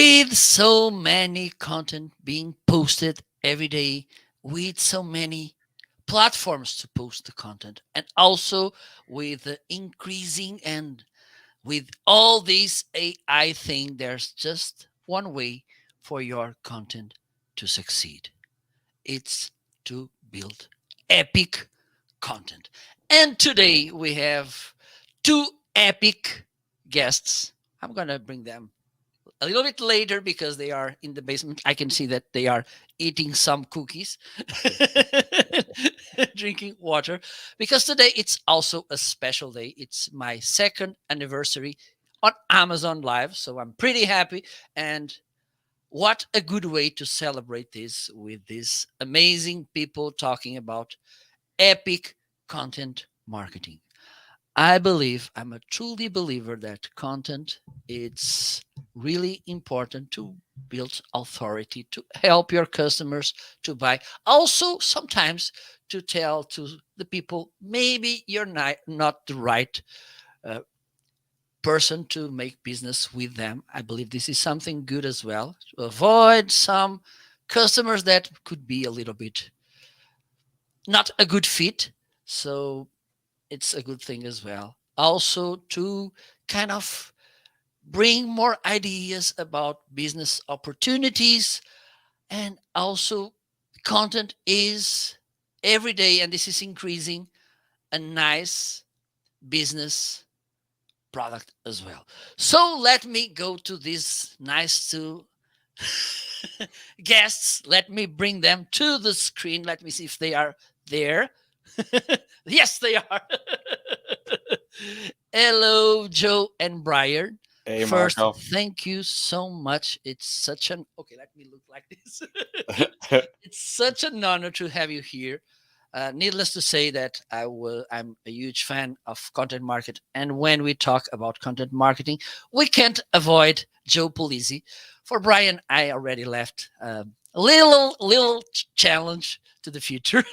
With so many content being posted every day, with so many platforms to post the content, and also with the increasing and with all this AI thing, there's just one way for your content to succeed. It's to build epic content. And today we have two epic guests. I'm going to bring them a little bit later because they are in the basement. I can see that they are eating some cookies, drinking water, because today it's also a special day. It's my second anniversary on Amazon Live. So I'm pretty happy. And what a good way to celebrate this with these amazing people talking about epic content marketing. I'm a truly believer that content it's really important to build authority to help your customers to buy. Also sometimes to tell to the people maybe you're not the right uh, person to make business with them. I believe this is something good as well to avoid some customers that could be a little bit not a good fit. So it's a good thing as well. Also, to kind of bring more ideas about business opportunities, and also content is every day, and this is increasing a nice business product as well. So let me go to these nice two guests. Let me bring them to the screen. Let me see if they are there. Yes, they are. Hello, Joe and Brian. Hey, First, Marco. thank you so much. It's such an okay. Let me look like this. It's such an honor to have you here. Needless to say that I'm a huge fan of content market, and when we talk about content marketing, we can't avoid Joe Pulizzi. For Brian, I already left a little challenge to the future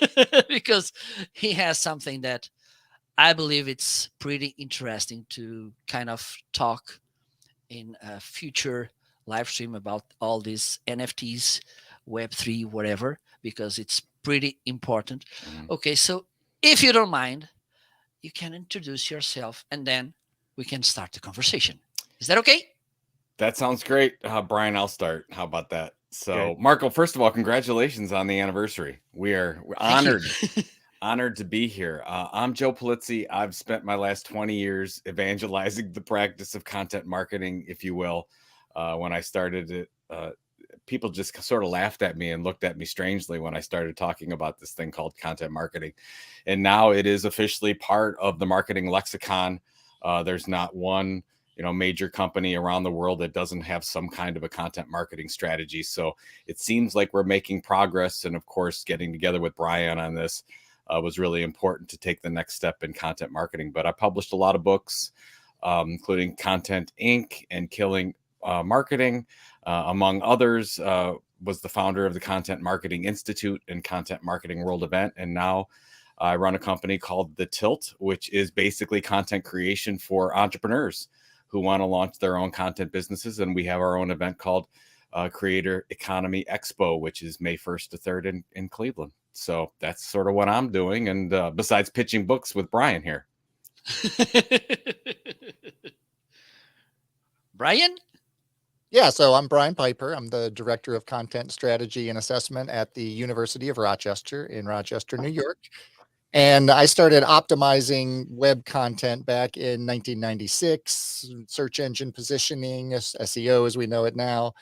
because he has something that I believe it's pretty interesting to kind of talk in a future live stream about all these NFTs, Web3, whatever, because it's pretty important. Mhm. Okay, so if you don't mind, you can introduce yourself and then we can start the conversation. Is that okay? That sounds great. Brian, I'll start. How about that? Okay. So, Marco, first of all, congratulations on the anniversary. We're Thank you. honored to be here. I'm Joe Pulizzi. I've spent my last 20 years evangelizing the practice of content marketing, if you will. When I started it, people just sort of laughed at me and looked at me strangely when I started talking about this thing called content marketing. And now it is officially part of the marketing lexicon. There's not one major company around the world that doesn't have some kind of a content marketing strategy. So it seems like we're making progress. And of course, getting together with Brian on this was really important to take the next step in content marketing. But I published a lot of books, including Content Inc. and Killing Marketing, among others. Was the founder of the Content Marketing Institute and Content Marketing World Event. And now I run a company called The Tilt, which is basically content creation for entrepreneurs who want to launch their own content businesses. And we have our own event called Creator Economy Expo, which is May 1st to 3rd in Cleveland. So that's sort of what I'm doing. And besides pitching books with Brian here. Brian? Yeah, so I'm Brian Piper. I'm the Director of Content Strategy and Assessment at the University of Rochester in Rochester, New York. And I started optimizing web content back in 1996, search engine positioning, SEO as we know it now.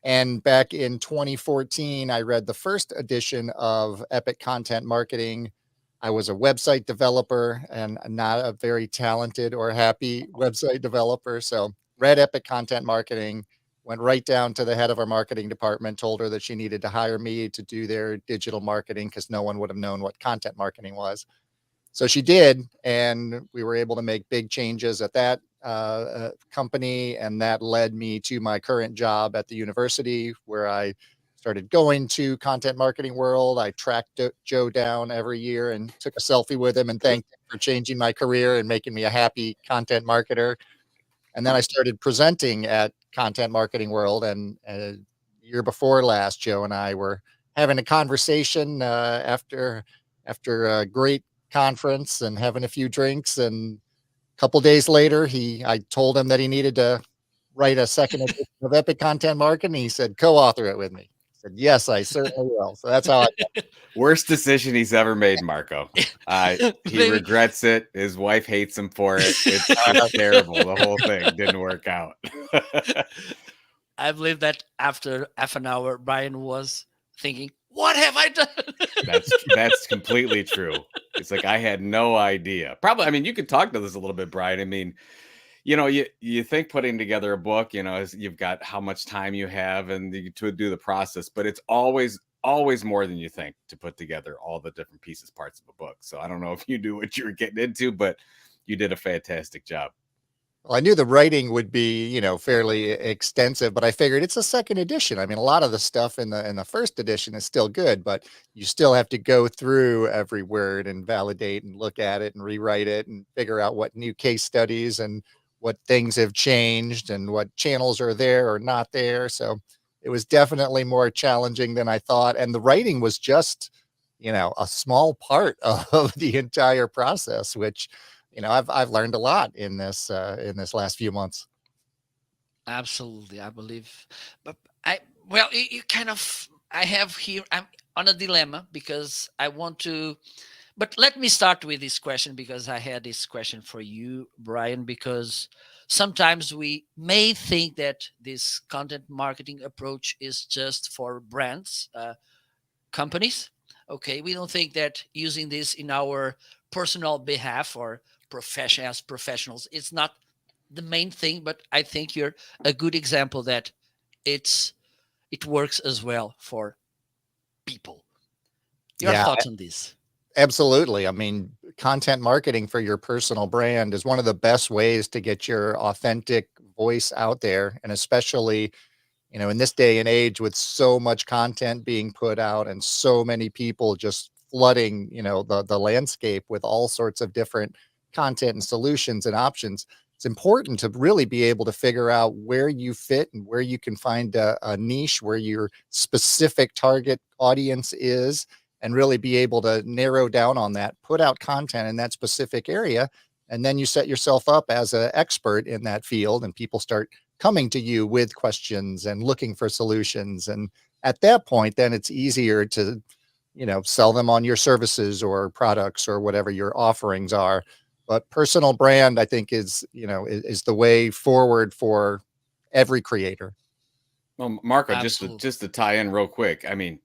And back in 2014, I read the first edition of Epic Content Marketing. I was a website developer and not a very talented or happy website developer. So read Epic Content Marketing, went right down to the head of our marketing department, told her that she needed to hire me to do their digital marketing because no one would have known what content marketing was. So she did, and we were able to make big changes at that company, and that led me to my current job at the university, where I started going to Content Marketing World. I tracked Joe down every year and took a selfie with him and thanked him for changing my career and making me a happy content marketer. And then I started presenting at Content Marketing World, and year before last, Joe and I were having a conversation after a great conference and having a few drinks. And a couple days later, he I told him that he needed to write a second edition of Epic Content Marketing. He said, "Co-author it with me." I said, "Yes, I certainly will." So that's how I. Worst decision he's ever made, Marco. He Maybe regrets it. His wife hates him for it. It's terrible. The whole thing didn't work out. I believe that after half an hour, Brian was thinking, "What have I done?" That's completely true. It's like I had no idea. Probably, I mean, you could talk to this a little bit, Brian. I mean, you think putting together a book, you've got how much time you have and to do the process, but it's always more than you think to put together all the different pieces, parts of a book. So I don't know if you knew what you were getting into, but you did a fantastic job. Well, I knew the writing would be, fairly extensive, but I figured it's a second edition. I mean, a lot of the stuff in the first edition is still good, but you still have to go through every word and validate and look at it and rewrite it and figure out what new case studies and what things have changed and what channels are there or not there. So it was definitely more challenging than I thought. And the writing was just, a small part of the entire process, which I've learned a lot in this last few months. Absolutely, I believe. But well, you kind of, I have here, I'm on a dilemma because I want to, but let me start with this question because I had this question for you, Brian, because sometimes we may think that this content marketing approach is just for brands, companies. Okay, we don't think that using this in our personal behalf or profession as professionals, it's not the main thing. But I think you're a good example that it's it works as well for people. Your Yeah, thoughts on this? absolutely. I mean, content marketing for your personal brand is one of the best ways to get your authentic voice out there. And especially, in this day and age with so much content being put out and so many people just flooding, the landscape with all sorts of different content and solutions and options, it's important to really be able to figure out where you fit and where you can find a niche where your specific target audience is, and really be able to narrow down on that, put out content in that specific area, and then you set yourself up as an expert in that field, and people start coming to you with questions and looking for solutions. And at that point, then it's easier to, sell them on your services or products or whatever your offerings are. But personal brand, I think, is the way forward for every creator. Well, Marco, Absolutely. just to tie in real quick, I mean,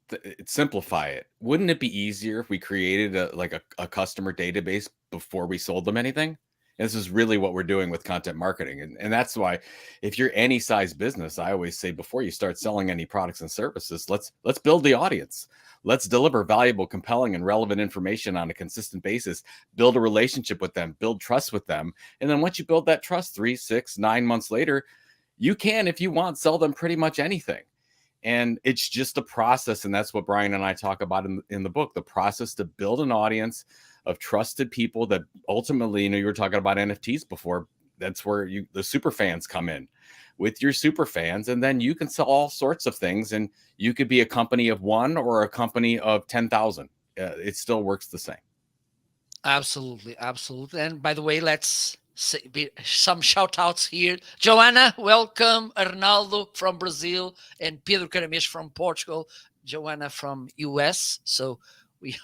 simplify it. Wouldn't it be easier if we created a customer database before we sold them anything? And this is really what we're doing with content marketing, and that's why, if you're any size business, I always say before you start selling any products and services, let's build the audience. Let's deliver valuable, compelling, and relevant information on a consistent basis. Build a relationship with them, build trust with them, and then once you build that trust, 3, 6, 9 months later, you can, if you want, sell them pretty much anything. And it's just a process. And that's what Brian and I talk about in the book, the process to build an audience of trusted people that ultimately, you were talking about NFTs before. That's where the super fans come in with your super fans. And then you can sell all sorts of things. And you could be a company of one or a company of 10,000. It still works the same. Absolutely, absolutely. And by the way, let's say some shout outs here. Joanna, welcome. Arnaldo from Brazil and Pedro Carames from Portugal. Joanna from US. So we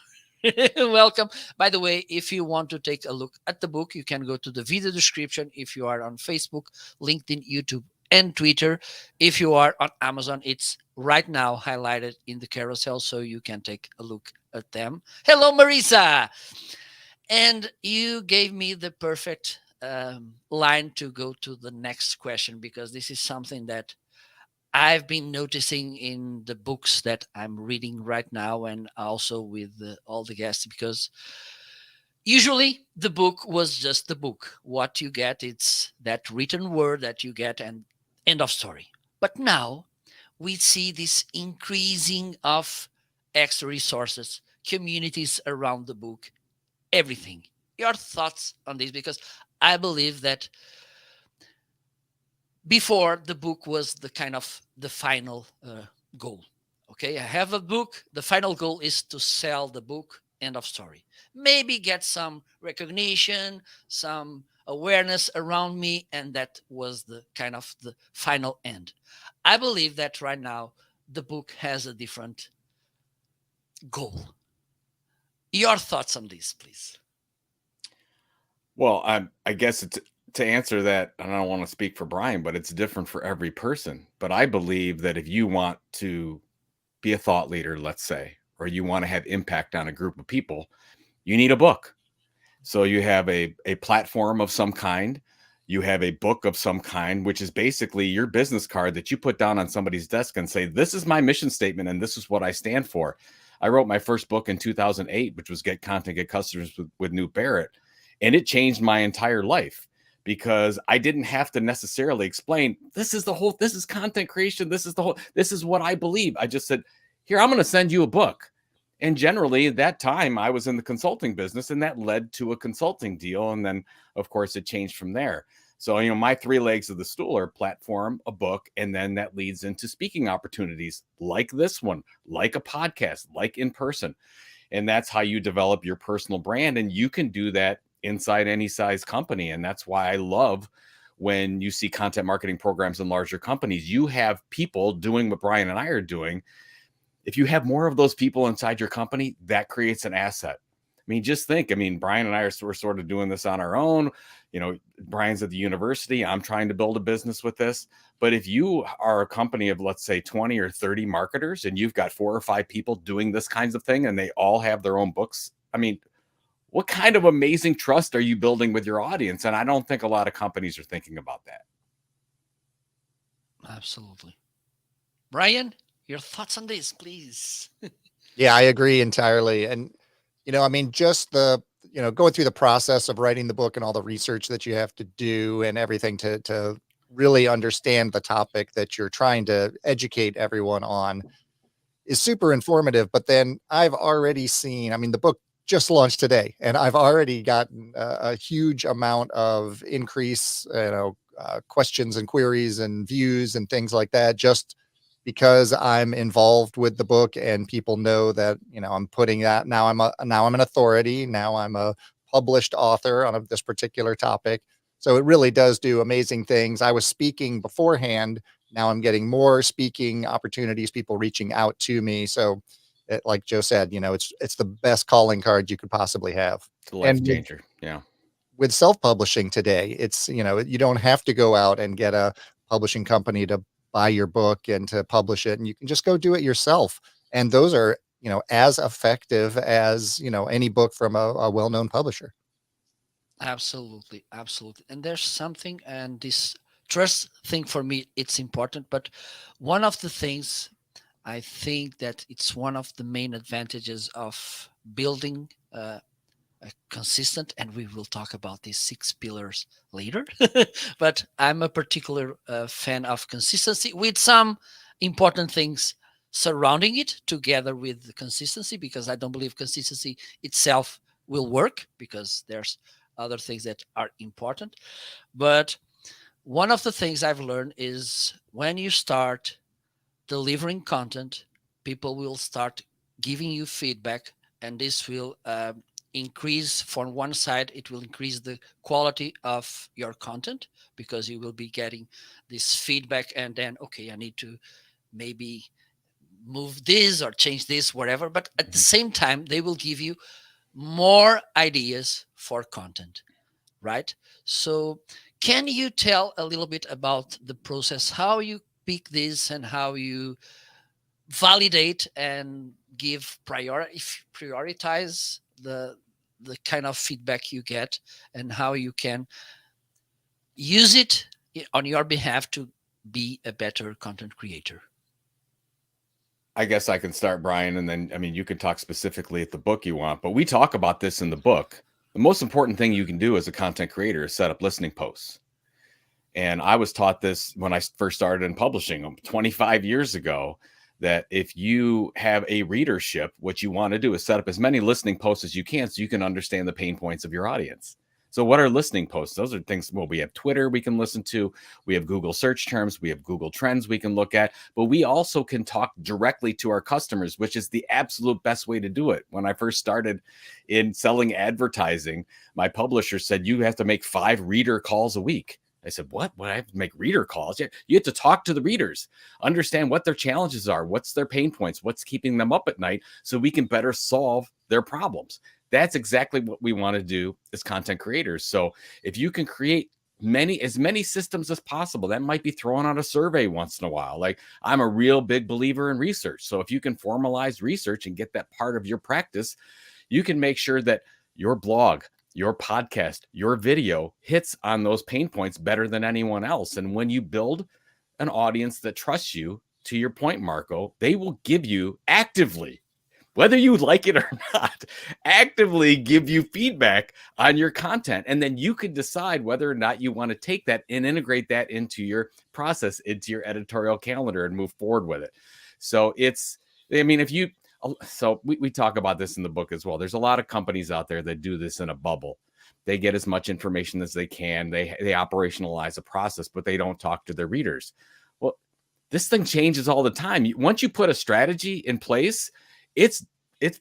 welcome. By the way, if you want to take a look at the book, you can go to the video description if you are on Facebook, LinkedIn, YouTube, and Twitter. If you are on Amazon, it's right now highlighted in the carousel so you can take a look at them. Hello, Marisa. And you gave me the perfect line to go to the next question because this is something that I've been noticing in the books that I'm reading right now and also with all the guests because usually the book was just the book. What you get, it's that written word that you get and end of story. But now we see this increasing of extra resources, communities around the book, everything. Your thoughts on this? Because I believe that before the book was the kind of the final goal. Okay, I have a book. The final goal is to sell the book. End of story. Maybe get some recognition, some awareness around me, and that was the kind of the final end. I believe that right now the book has a different goal. Your thoughts on this, please? Well, I guess it's to answer that, and I don't want to speak for Brian, but it's different for every person. But I believe that if you want to be a thought leader, let's say, or you want to have impact on a group of people, you need a book. So you have a platform of some kind, you have a book of some kind, which is basically your business card that you put down on somebody's desk and say, this is my mission statement and this is what I stand for. I wrote my first book in 2008, which was Get Content, Get Customers with Newt Barrett. And it changed my entire life because I didn't have to necessarily explain, this is content creation. This is what I believe. I just said, here, I'm going to send you a book. And generally at that time I was in the consulting business, and that led to a consulting deal. And then of course it changed from there. So, my three legs of the stool are platform, a book, and then that leads into speaking opportunities like this one, like a podcast, like in person. And that's how you develop your personal brand. And you can do that inside any size company. And that's why I love when you see content marketing programs in larger companies. You have people doing what Brian and I are doing. If you have more of those people inside your company, that creates an asset. I mean, just think, Brian and I we're sort of doing this on our own. Brian's at the university. I'm trying to build a business with this. But if you are a company of, let's say, 20 or 30 marketers, and you've got 4 or 5 people doing this kinds of thing, and they all have their own books, what kind of amazing trust are you building with your audience? And I don't think a lot of companies are thinking about that. Absolutely. Brian, your thoughts on this, please? Yeah, I agree entirely. And, just going through the process of writing the book and all the research that you have to do and everything to really understand the topic that you're trying to educate everyone on is super informative. But then I've already seen, the book just launched today, and I've already gotten a huge amount of increase, questions and queries and views and things like that, just because I'm involved with the book and people know that, I'm putting that now I'm an authority. Now I'm a published author on this particular topic. So it really does do amazing things. I was speaking beforehand. Now I'm getting more speaking opportunities, people reaching out to me. So like Joe said, it's the best calling card you could possibly have. It's a life And changer. Yeah. with self-publishing today, it's, you don't have to go out and get a publishing company to buy your book and to publish it. And you can just go do it yourself. And those are, as effective as, any book from a well-known publisher. Absolutely, absolutely. And there's something, and this trust thing for me, it's important. But one of the things I think that it's one of the main advantages of building a consistent, and we will talk about these 6 pillars later. But I'm a particular fan of consistency with some important things surrounding it together with the consistency, because I don't believe consistency itself will work, because there's other things that are important. But one of the things I've learned is when you start delivering content, people will start giving you feedback, and this will increase, from one side, it will increase the quality of your content, because you will be getting this feedback, and then, okay, I need to maybe move this or change this, whatever. But at the same time, they will give you more ideas for content, right? So can you tell a little bit about the process, how you pick this and how you validate and give prioritize the kind of feedback you get, and how you can use it on your behalf to be a better content creator? I guess I can start, Brian, and then, you can talk specifically at the book you want, but we talk about this in the book. The most important thing you can do as a content creator is set up listening posts. And I was taught this when I first started in publishing 25 years ago, that if you have a readership, what you want to do is set up as many listening posts as you can so you can understand the pain points of your audience. So what are listening posts? Those are things, well, we have Twitter we can listen to, we have Google search terms, we have Google Trends we can look at, but we also can talk directly to our customers, which is the absolute best way to do it. When I first started in selling advertising, my publisher said, you have to make 5 reader calls a week. I said, what? I have to make reader calls? Yeah, you have to talk to the readers, understand what their challenges are, what's their pain points, what's keeping them up at night, so we can better solve their problems. That's exactly what we want to do as content creators. So if you can create as many systems as possible, that might be throwing out a survey once in a while. Like, I'm a real big believer in research. So if you can formalize research and get that part of your practice, you can make sure that your blog, your podcast, your video hits on those pain points better than anyone else. And when you build an audience that trusts you, to your point, Marco, they will give you actively, whether you like it or not, actively give you feedback on your content. And then you can decide whether or not you want to take that and integrate that into your process, into your editorial calendar, and move forward with it. So we talk about this in the book as well. There's a lot of companies out there that do this in a bubble. They get as much information as they can. They operationalize a process, but they don't talk to their readers. Well, this thing changes all the time. Once you put a strategy in place, it's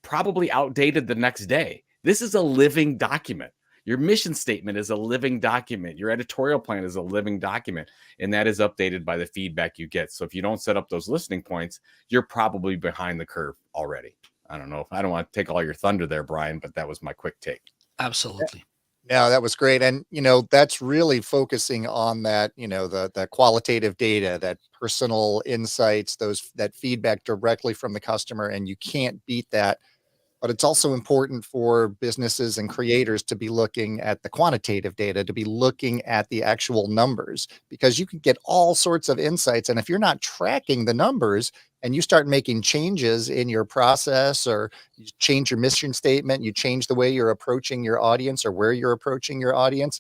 probably outdated the next day. This is a living document. Your mission statement is a living document. Your editorial plan is a living document, and that is updated by the feedback you get. So if you don't set up those listening points, you're probably behind the curve already. I don't want to take all your thunder there, Brian, but that was my quick take. Absolutely. No, that was great. And, that's really focusing on that, the qualitative data, that personal insights, that feedback directly from the customer, and you can't beat that. But it's also important for businesses and creators to be looking at the quantitative data, to be looking at the actual numbers, because you can get all sorts of insights. And if you're not tracking the numbers and you start making changes in your process, or you change your mission statement, you change the way you're approaching your audience or where you're approaching your audience,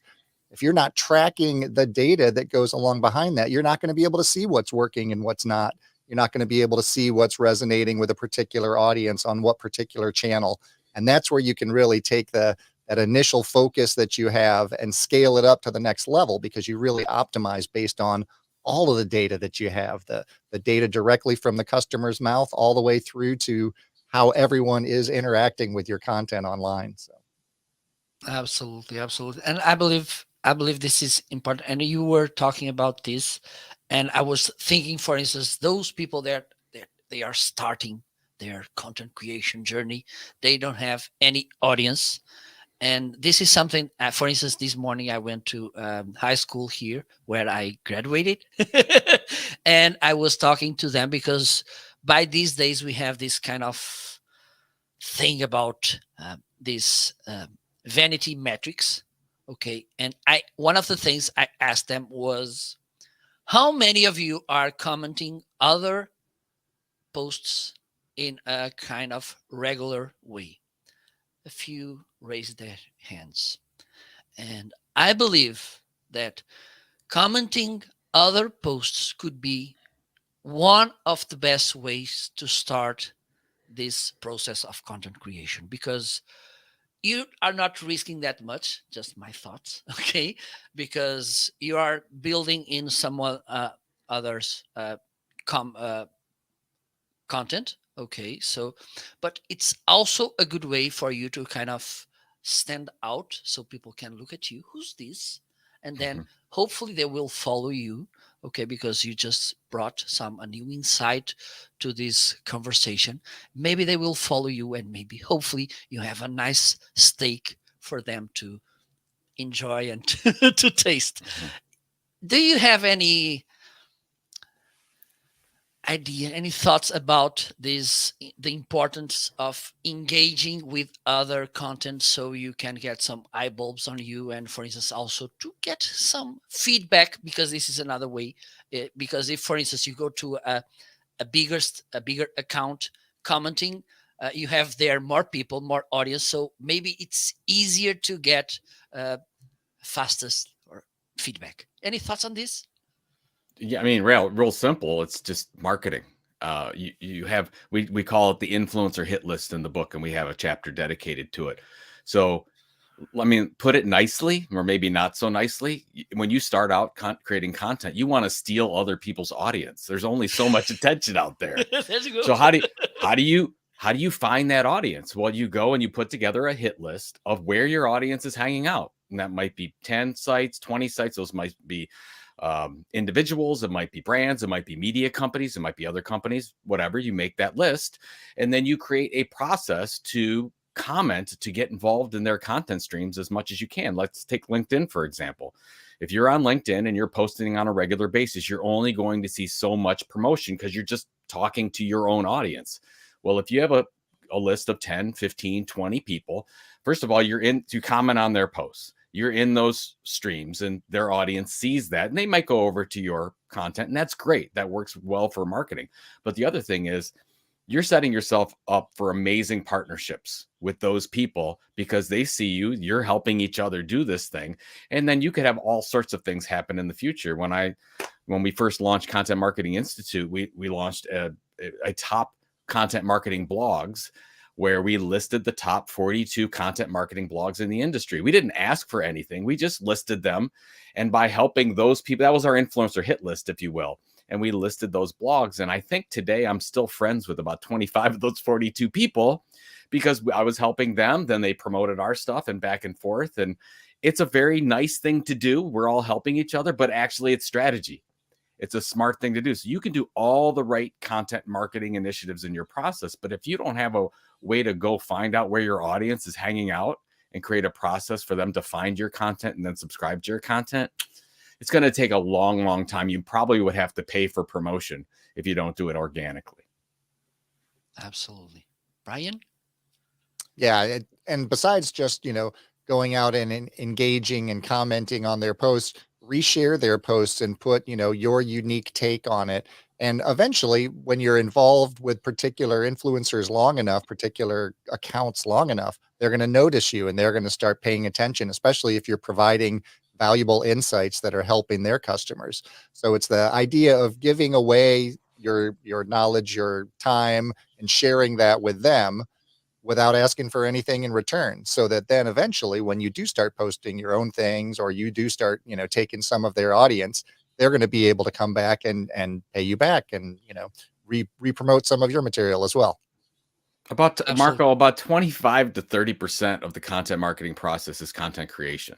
if you're not tracking the data that goes along behind that, you're not going to be able to see what's working and what's not. You're not going to be able to see what's resonating with a particular audience on what particular channel. And that's where you can really take that initial focus that you have and scale it up to the next level, because you really optimize based on all of the data that you have, the data directly from the customer's mouth all the way through to how everyone is interacting with your content online. So Absolutely, absolutely. And I believe this is important. And you were talking about this, and I was thinking, for instance, those people that they are starting their content creation journey, they don't have any audience. And this is something, for instance, this morning I went to high school here where I graduated, and I was talking to them because by these days we have this kind of thing about this vanity metrics. Okay. And one of the things I asked them was, how many of you are commenting other posts in a kind of regular way? A few raised their hands. And I believe that commenting other posts could be one of the best ways to start this process of content creation, because you are not risking that much, just my thoughts. Okay, because you are building in someone others content. Okay, so but it's also a good way for you to kind of stand out, so people can look at you, who's this, and then hopefully they will follow you. Okay, because you just brought a new insight to this conversation. Maybe they will follow you, and maybe hopefully you have a nice steak for them to enjoy and to taste. Do you have any idea, any thoughts about this, the importance of engaging with other content so you can get some eye bulbs on you, and for instance also to get some feedback, because this is another way. Because if, for instance, you go to a bigger account commenting, you have there more people, more audience, so maybe it's easier to get fastest or feedback. Any thoughts on this? Yeah, I mean, real simple. It's just marketing. You have, we call it the influencer hit list in the book, and we have a chapter dedicated to it. So I mean, put it nicely, or maybe not so nicely. When you start out creating content, you want to steal other people's audience. There's only so much attention out there. There you go. So how do you find that audience? Well, you go and you put together a hit list of where your audience is hanging out. And that might be 10 sites, 20 sites. Those might be individuals, it might be brands, it might be media companies, it might be other companies, whatever. You make that list, and then you create a process to comment, to get involved in their content streams as much as you can. Let's take LinkedIn, for example. If you're on LinkedIn and you're posting on a regular basis, you're only going to see so much promotion because you're just talking to your own audience. Well, if you have a list of 10, 15, 20 people, first of all, you're in to comment on their posts. You're in those streams and their audience sees that and they might go over to your content. And that's great. That works well for marketing. But the other thing is, you're setting yourself up for amazing partnerships with those people because they see you, you're helping each other do this thing. And then you could have all sorts of things happen in the future. When we first launched Content Marketing Institute, we launched a top content marketing blogs where we listed the top 42 content marketing blogs in the industry. We didn't ask for anything. We just listed them. And by helping those people, that was our influencer hit list, if you will. And we listed those blogs. And I think today I'm still friends with about 25 of those 42 people because I was helping them. Then they promoted our stuff and back and forth. And it's a very nice thing to do. We're all helping each other, but actually it's strategy. It's a smart thing to do. So you can do all the right content marketing initiatives in your process. But if you don't have a way to go find out where your audience is hanging out and create a process for them to find your content and then subscribe to your content, it's going to take a long, long time. You probably would have to pay for promotion if you don't do it organically. Absolutely. Brian? Yeah, and besides just, going out and engaging and commenting on their posts, reshare their posts and put, your unique take on it. And eventually, when you're involved with particular influencers long enough, particular accounts long enough, they're going to notice you and they're going to start paying attention, especially if you're providing valuable insights that are helping their customers. So it's the idea of giving away your knowledge, your time, and sharing that with them without asking for anything in return, so that then eventually when you do start posting your own things or you do start, taking some of their audience, they're going to be able to come back and pay you back and, re-promote some of your material as well. Marco, about 25 to 30% of the content marketing process is content creation.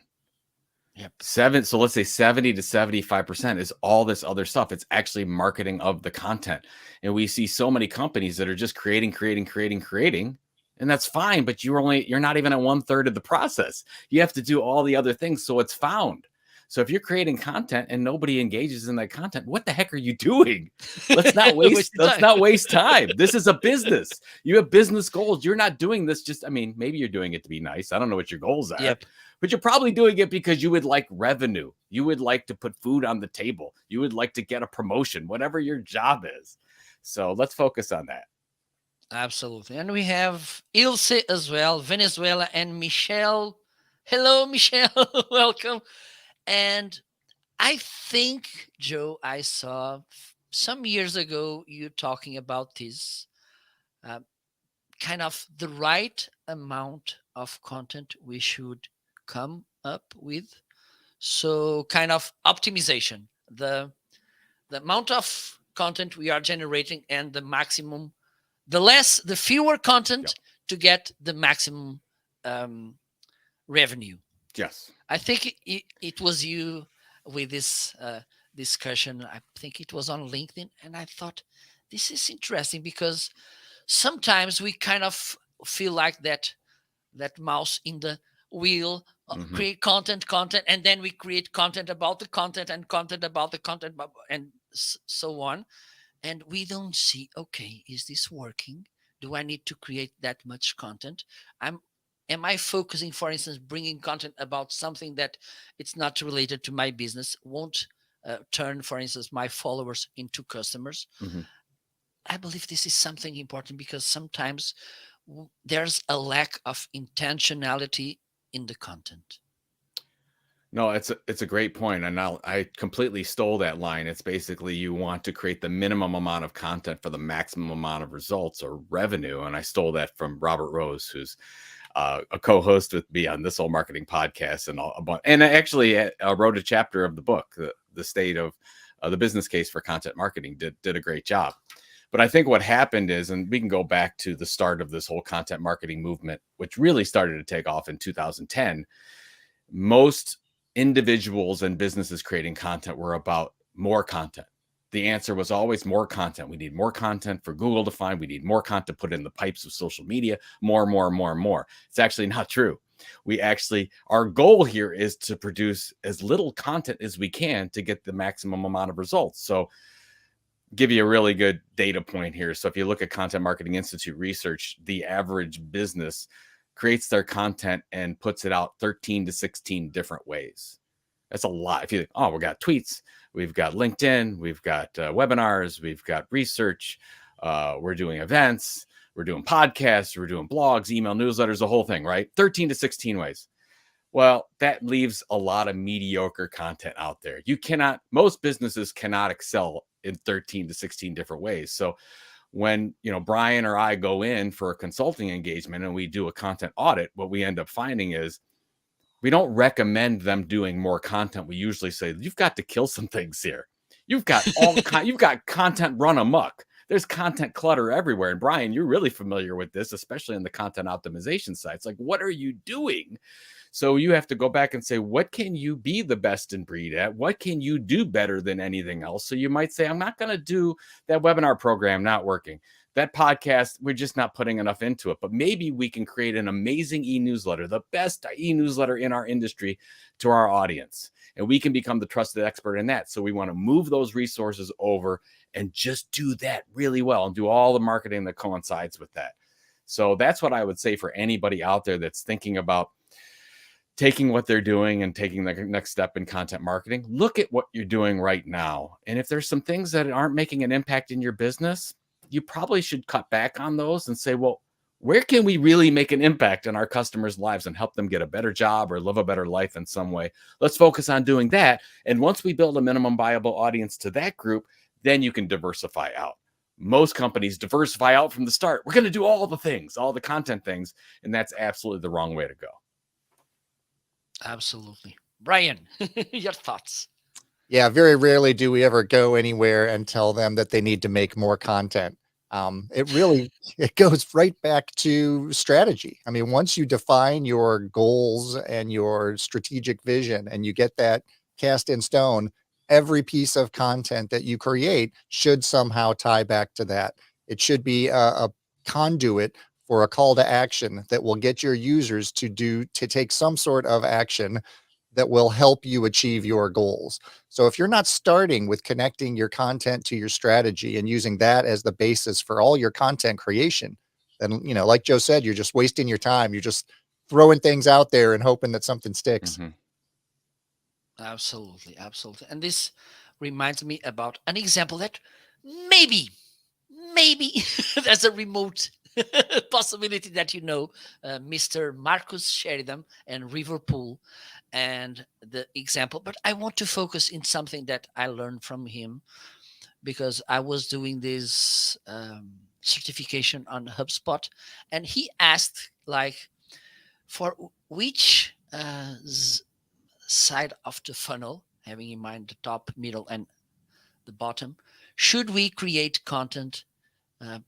Yep. So let's say 70 to 75% is all this other stuff. It's actually marketing of the content. And we see so many companies that are just creating. And that's fine, but you're not even at 1/3 of the process. You have to do all the other things so it's found. So if you're creating content and nobody engages in that content, what the heck are you doing? Let's not waste time. This is a business. You have business goals. You're not doing this maybe you're doing it to be nice. I don't know what your goals are. Yep. But you're probably doing it because you would like revenue. You would like to put food on the table. You would like to get a promotion, whatever your job is. So let's focus on that. Absolutely. And we have Ilse as well, Venezuela, and Michelle. Hello, Michelle. Welcome. And I think, Joe, I saw some years ago you talking about this kind of the right amount of content we should come up with. So kind of optimization, the amount of content we are generating and the fewer content to get the maximum revenue. Yes. I think it was you with this discussion. I think it was on LinkedIn. And I thought, this is interesting because sometimes we kind of feel like that mouse in the wheel, create content, and then we create content about the content and content about the content and so on. And we don't see, okay, is this working? Do I need to create that much content? Am I focusing, for instance, bringing content about something that it's not related to my business, won't turn, for instance, my followers into customers? Mm-hmm. I believe this is something important because sometimes there's a lack of intentionality in the content. No, it's a great point. And I completely stole that line. It's basically you want to create the minimum amount of content for the maximum amount of results or revenue. And I stole that from Robert Rose, who's a co-host with me on This Old Marketing Podcast, and and I actually wrote a chapter of the book, the state of the business case for content marketing. Did a great job. But I think what happened is, and we can go back to the start of this whole content marketing movement, which really started to take off in 2010. Most individuals and businesses creating content were about more content. The answer was always more content. We need more content for Google to find. We need more content put in the pipes of social media, more. It's actually not true. Our goal here is to produce as little content as we can to get the maximum amount of results. So, give you a really good data point here. So, if you look at Content Marketing Institute research, the average business creates their content and puts it out 13 to 16 different ways. That's a lot. If you think, oh, we got tweets, we've got LinkedIn, we've got webinars, we've got research, we're doing events, we're doing podcasts, we're doing blogs, email newsletters, the whole thing, right? 13 to 16 ways. Well, that leaves a lot of mediocre content out there. Most businesses cannot excel in 13 to 16 different ways. So when, Brian or I go in for a consulting engagement and we do a content audit, what we end up finding is we don't recommend them doing more content. We usually say, you've got to kill some things here. You've got you've got content run amok. There's content clutter everywhere. And Brian, you're really familiar with this, especially on the content optimization side. It's like, what are you doing? So you have to go back and say, what can you be the best in breed at? What can you do better than anything else? So you might say, I'm not going to do that webinar program, not working. That podcast, we're just not putting enough into it. But maybe we can create an amazing e-newsletter, the best e-newsletter in our industry to our audience. And we can become the trusted expert in that. So we want to move those resources over and just do that really well and do all the marketing that coincides with that. So that's what I would say for anybody out there that's thinking about taking what they're doing and taking the next step in content marketing. Look at what you're doing right now. And if there's some things that aren't making an impact in your business, you probably should cut back on those and say, well, where can we really make an impact in our customers' lives and help them get a better job or live a better life in some way? Let's focus on doing that. And once we build a minimum viable audience to that group, then you can diversify out. Most companies diversify out from the start. We're going to do all the things, all the content things, and that's absolutely the wrong way to go. Absolutely. Brian, your thoughts? Yeah, very rarely do we ever go anywhere and tell them that they need to make more content. It goes right back to strategy. I mean, once you define your goals and your strategic vision and you get that cast in stone, every piece of content that you create should somehow tie back to that. It should be a conduit for a call to action that will get your users to take some sort of action that will help you achieve your goals. So if you're not starting with connecting your content to your strategy and using that as the basis for all your content creation, then, like Joe said, you're just wasting your time. You're just throwing things out there and hoping that something sticks. Mm-hmm. Absolutely. Absolutely. And this reminds me about an example that maybe there's a remote possibility that Mr. Marcus Sheridan and Liverpool and the example, but I want to focus in something that I learned from him because I was doing this certification on HubSpot, and he asked like for which side of the funnel, having in mind the top, middle, and the bottom, should we create content uh,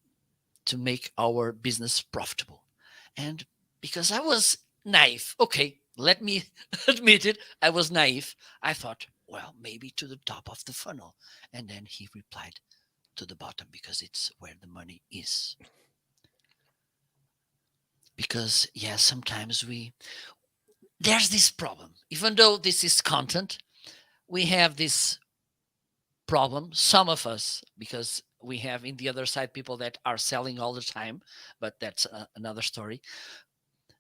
to make our business profitable? And because I was naive, okay, let me admit it, I was naive. I thought, well, maybe to the top of the funnel. And then he replied, to the bottom, because it's where the money is. Because, yeah, sometimes there's this problem. Even though this is content, we have this problem, some of us, because we have in the other side people that are selling all the time, but that's another story,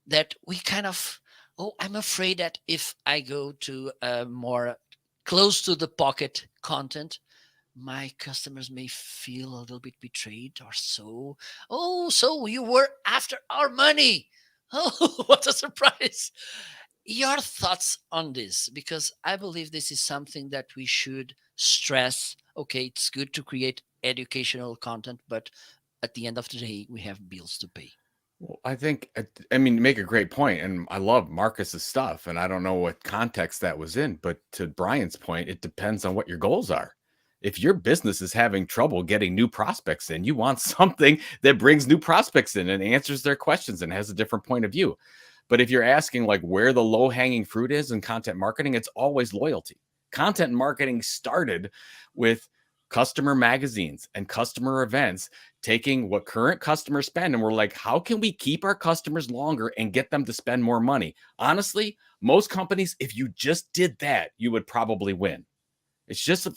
that we kind of, oh, I'm afraid that if I go to a more close to the pocket content, my customers may feel a little bit betrayed or so. Oh, so you were after our money. Oh, what a surprise. Your thoughts on this? Because I believe this is something that we should stress. Okay, it's good to create educational content, but at the end of the day, we have bills to pay. Well, I mean, you make a great point, and I love Marcus's stuff, and I don't know what context that was in, but to Brian's point, it depends on what your goals are. If your business is having trouble getting new prospects in, you want something that brings new prospects in and answers their questions and has a different point of view. But if you're asking like where the low-hanging fruit is in content marketing, it's always loyalty. Content marketing started with customer magazines and customer events taking what current customers spend and we're like, how can we keep our customers longer and get them to spend more money? Honestly, most companies, if you just did that, you would probably win. It's just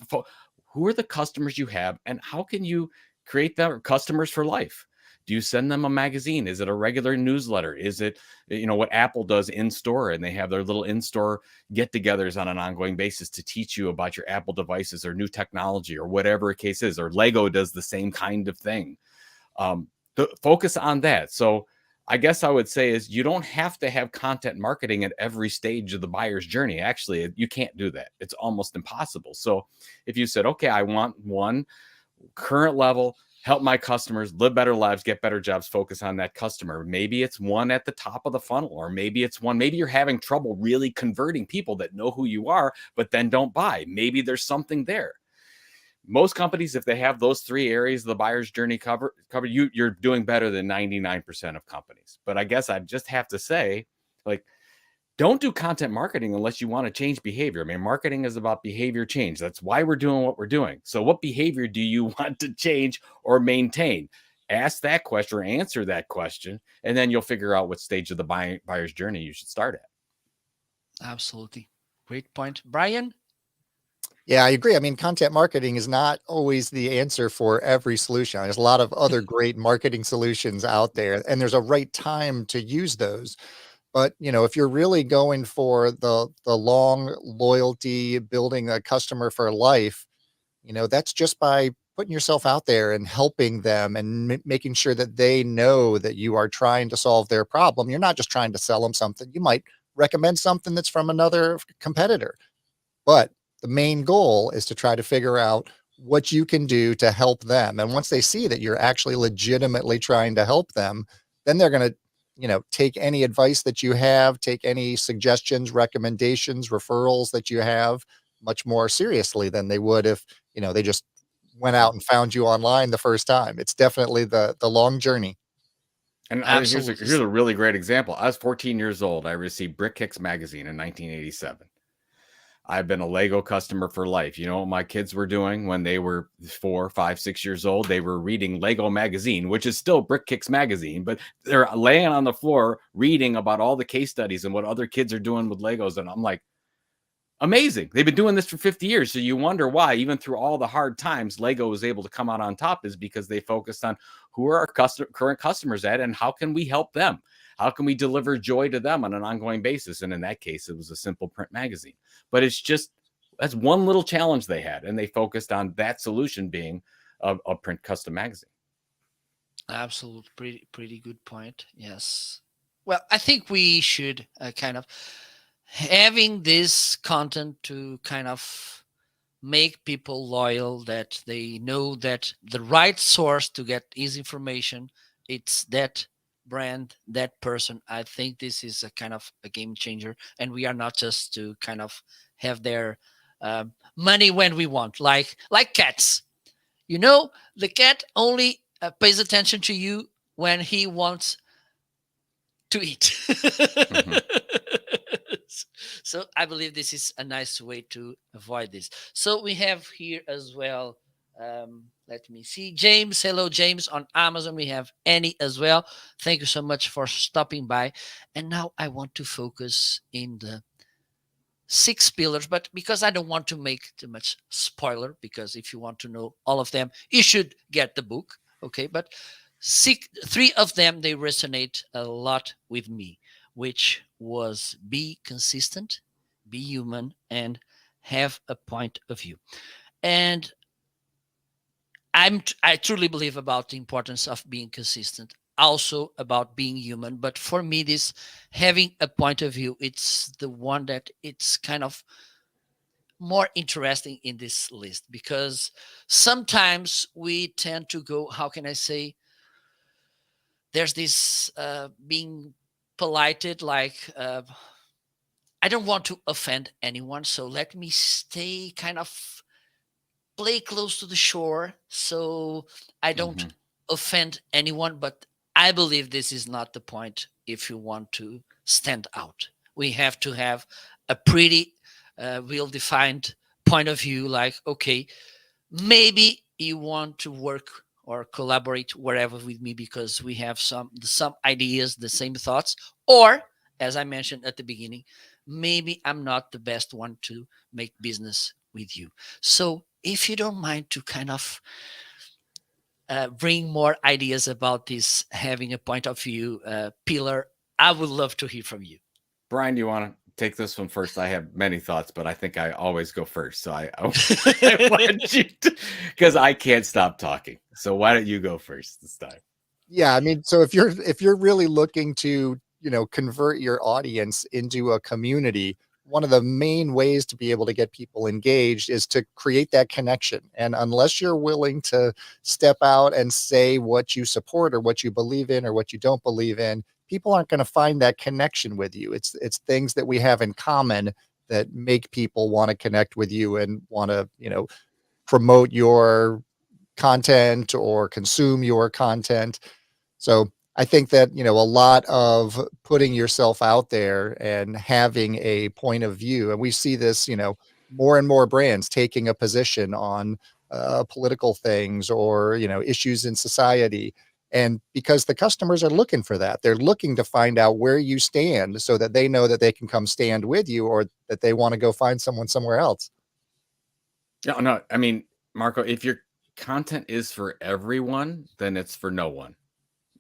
who are the customers you have and how can you create them customers for life? Do you send them a magazine? Is it a regular newsletter? Is it, what Apple does in store and they have their little in store get togethers on an ongoing basis to teach you about your Apple devices or new technology or whatever a case is, or Lego does the same kind of thing. Focus on that. So I guess I would say is you don't have to have content marketing at every stage of the buyer's journey. Actually, you can't do that. It's almost impossible. So if you said, okay, I want one current level, help my customers live better lives, get better jobs, focus on that customer. Maybe it's one at the top of the funnel, or maybe you're having trouble really converting people that know who you are, but then don't buy. Maybe there's something there. Most companies, if they have those three areas of the buyer's journey covered, you're doing better than 99% of companies. But I guess I just have to say, like, don't do content marketing unless you want to change behavior. I mean, marketing is about behavior change. That's why we're doing what we're doing. So what behavior do you want to change or maintain? Ask that question or answer that question, and then you'll figure out what stage of the buyer's journey you should start at. Absolutely. Great point. Brian? Yeah, I agree. I mean, content marketing is not always the answer for every solution. There's a lot of other great marketing solutions out there, and there's a right time to use those. But, if you're really going for the long loyalty, building a customer for life, that's just by putting yourself out there and helping them and making sure that they know that you are trying to solve their problem. You're not just trying to sell them something. You might recommend something that's from another competitor, but the main goal is to try to figure out what you can do to help them. And once they see that you're actually legitimately trying to help them, then they're going to, take any advice that you have, take any suggestions, recommendations, referrals that you have much more seriously than they would if, they just went out and found you online the first time. It's definitely the long journey. And Absolutely. here's a really great example. I was 14 years old. I received Brick Kicks magazine in 1987. I've been a Lego customer for life. You know what my kids were doing when they were 4, 5, 6 years old? They were reading Lego magazine, which is still Brick Kicks magazine, but they're laying on the floor reading about all the case studies and what other kids are doing with Legos. And I'm like, amazing. They've been doing this for 50 years. So you wonder why, even through all the hard times, Lego was able to come out on top is because they focused on who are our current customers at and how can we help them? How can we deliver joy to them on an ongoing basis? And in that case, it was a simple print magazine. But that's one little challenge they had. And they focused on that solution being a print custom magazine. Absolute, pretty good point. Yes. Well, I think we should kind of having this content to kind of make people loyal, that they know that the right source to get his information, it's that brand, that person. I think this is a kind of a game changer, and we are not just to kind of have their money when we want, like cats. The cat only pays attention to you when he wants to eat. Mhm. So I believe this is a nice way to avoid this. So we have here as well. Let me see. James, hello, James. On Amazon, we have Annie as well. Thank you so much for stopping by. And now I want to focus in the 6 pillars, but because I don't want to make too much spoiler, because if you want to know all of them, you should get the book. Okay, but three of them, they resonate a lot with me, which was be consistent, be human, and have a point of view. And I truly believe about the importance of being consistent, also about being human. But for me, this having a point of view, it's the one that it's kind of more interesting in this list, because sometimes we tend to go, how can I say, there's this being polited like I don't want to offend anyone, so let me stay kind of play close to the shore so I don't Hmm. offend anyone. But I believe this is not the point if you want to stand out. We have to have a pretty well defined point of view, like, okay, maybe you want to work or collaborate wherever with me because we have some ideas, the same thoughts, or as I mentioned at the beginning, maybe I'm not the best one to make business with you. So if you don't mind to kind of bring more ideas about this having a point of view pillar, I would love to hear from you. Brian, do you want to take this one first? I have many thoughts, but I think I always go first. So I want you to, because I can't stop talking. So why don't you go first this time? Yeah, I mean, so if you're really looking to, convert your audience into a community, one of the main ways to be able to get people engaged is to create that connection. And unless you're willing to step out and say what you support or what you believe in or what you don't believe in, people aren't going to find that connection with you. It's things that we have in common that make people want to connect with you and want to, promote your content or consume your content. So I think that, a lot of putting yourself out there and having a point of view, and we see this, more and more brands taking a position on political things or, issues in society. And because the customers are looking for that, they're looking to find out where you stand so that they know that they can come stand with you or that they want to go find someone somewhere else. No, no. I mean, Marco, if your content is for everyone, then it's for no one.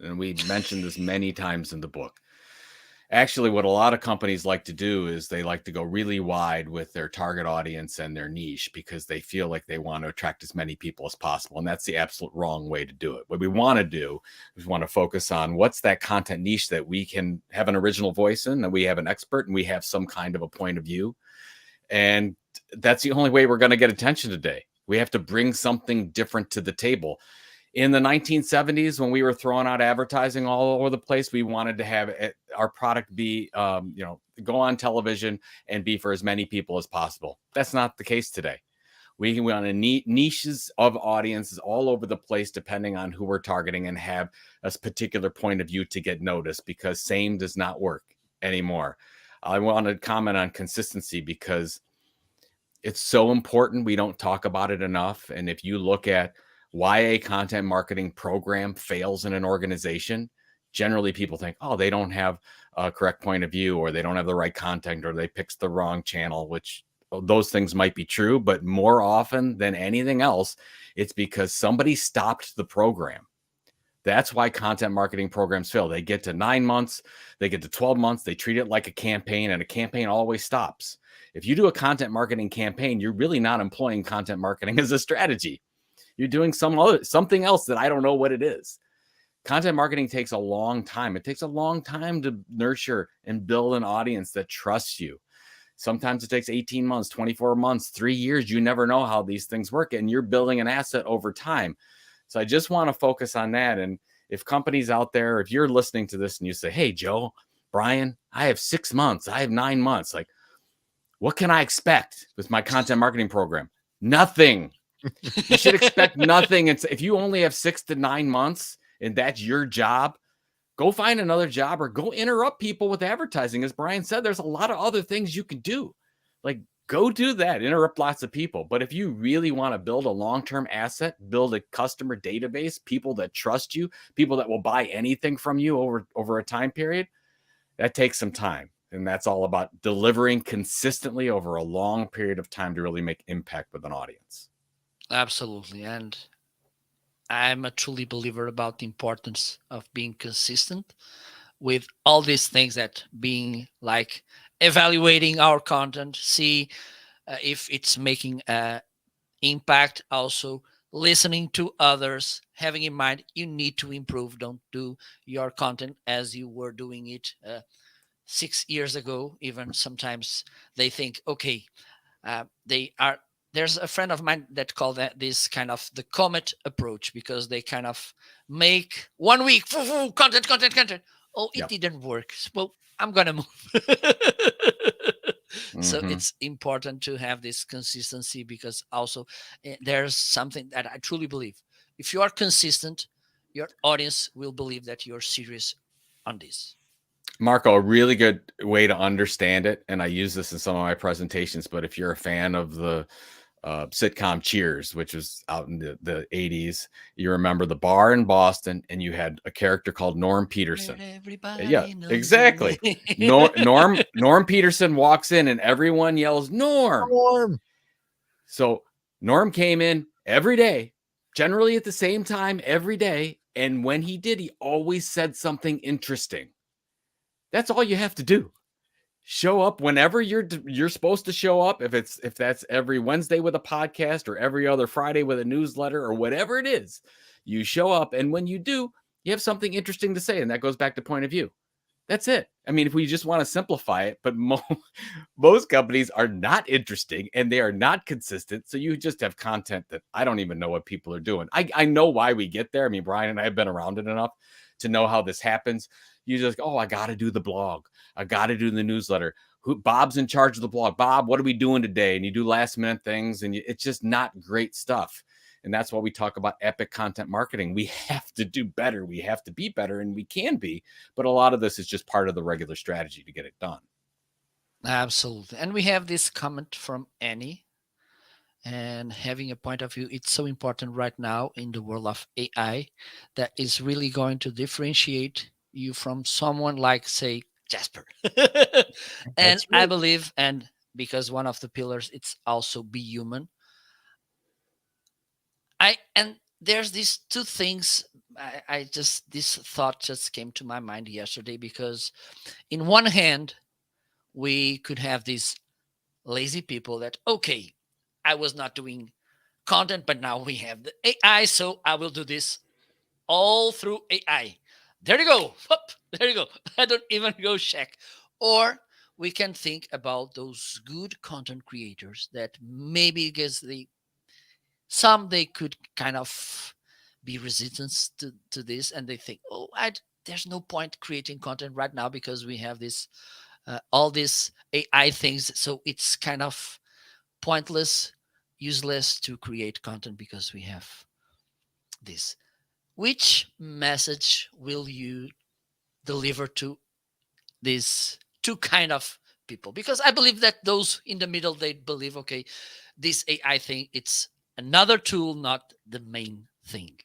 And we mentioned this many times in the book. Actually, what a lot of companies like to do is they like to go really wide with their target audience and their niche because they feel like they want to attract as many people as possible. And that's the absolute wrong way to do it. What we want to do is we want to focus on what's that content niche that we can have an original voice in, that we have an expert and we have some kind of a point of view. And that's the only way we're going to get attention today. We have to bring something different to the table. In the 1970s, when we were throwing out advertising all over the place, we wanted to have our product be, go on television and be for as many people as possible. That's not the case today. We want to niches of audiences all over the place, depending on who we're targeting, and have a particular point of view to get noticed, because same does not work anymore. I want to comment on consistency because it's so important. We don't talk about it enough. And if you look at why a content marketing program fails in an organization, generally people think, oh, they don't have a correct point of view, or they don't have the right content, or they picked the wrong channel, which those things might be true. But more often than anything else, it's because somebody stopped the program. That's why content marketing programs fail. They get to 9 months, they get to 12 months, they treat it like a campaign, and a campaign always stops. If you do a content marketing campaign, you're really not employing content marketing as a strategy. You're doing something else that I don't know what it is. Content marketing takes a long time. It takes a long time to nurture and build an audience that trusts you. Sometimes it takes 18 months, 24 months, 3 years. You never know how these things work, and you're building an asset over time. So I just want to focus on that. And if companies out there, if you're listening to this and you say, hey, Joe, Brian, I have 6 months, I have 9 months, like, what can I expect with my content marketing program? Nothing. You should expect nothing. If you only have 6 to 9 months and that's your job, go find another job or go interrupt people with advertising. As Brian said, there's a lot of other things you can do. Like, go do that, interrupt lots of people. But if you really want to build a long-term asset, build a customer database, people that trust you, people that will buy anything from you over a time period, that takes some time. And that's all about delivering consistently over a long period of time to really make impact with an audience. Absolutely. And I'm a truly believer about the importance of being consistent with all these things, that being like evaluating our content, see if it's making impact, also listening to others, having in mind you need to improve. Don't do your content as you were doing it 6 years ago. Even sometimes they think, okay, they are there's a friend of mine that called that this kind of the comet approach, because they kind of make 1 week content, content, content. Oh, it Yep. didn't work. So I'm gonna move. So Hmm. it's important to have this consistency, because also there's something that I truly believe. If you are consistent, your audience will believe that you're serious on this. Marco, a really good way to understand it, and I use this in some of my presentations, but if you're a fan of the sitcom Cheers, which was out in the 80s, you remember the bar in Boston, and you had a character called Norm Let Peterson. Yeah, everybody knows your name. exactly. Norm Peterson walks in, and everyone yells, Norm. Norm. So Norm came in every day, generally at the same time every day. And when he did, he always said something interesting. That's all you have to do. Show up whenever you're supposed to show up. If that's every Wednesday with a podcast, or every other Friday with a newsletter, or whatever it is, you show up. And when you do, you have something interesting to say. And that goes back to point of view. That's it. I mean, if we just want to simplify it, but most companies are not interesting and they are not consistent. So you just have content that I don't even know what people are doing. I know why we get there. I mean, Brian and I have been around it enough to know how this happens. You just, oh, I got to do the blog. I got to do the newsletter. Bob's in charge of the blog. Bob, what are we doing today? And you do last minute things, and it's just not great stuff. And that's why we talk about epic content marketing. We have to do better. We have to be better, and we can be. But a lot of this is just part of the regular strategy to get it done. Absolutely. And we have this comment from Annie. And having a point of view, it's so important right now in the world of AI, that is really going to differentiate you from someone like, say, Jasper. And That's I right. believe, and because one of the pillars, it's also be human. And there's these two things. I just, this thought just came to my mind yesterday, because in one hand, we could have these lazy people that, okay, I was not doing content, but now we have the AI, so I will do this all through AI. There you go. There you go. I don't even go check. Or we can think about those good content creators that maybe, because they could kind of be resistant to this, and they think, oh, there's no point creating content right now, because we have this all these AI things, so it's kind of pointless, useless to create content because we have this. Which message will you deliver to these two kind of people? Because I believe that those in the middle, they believe, okay, this AI thing, it's another tool, not the main thing.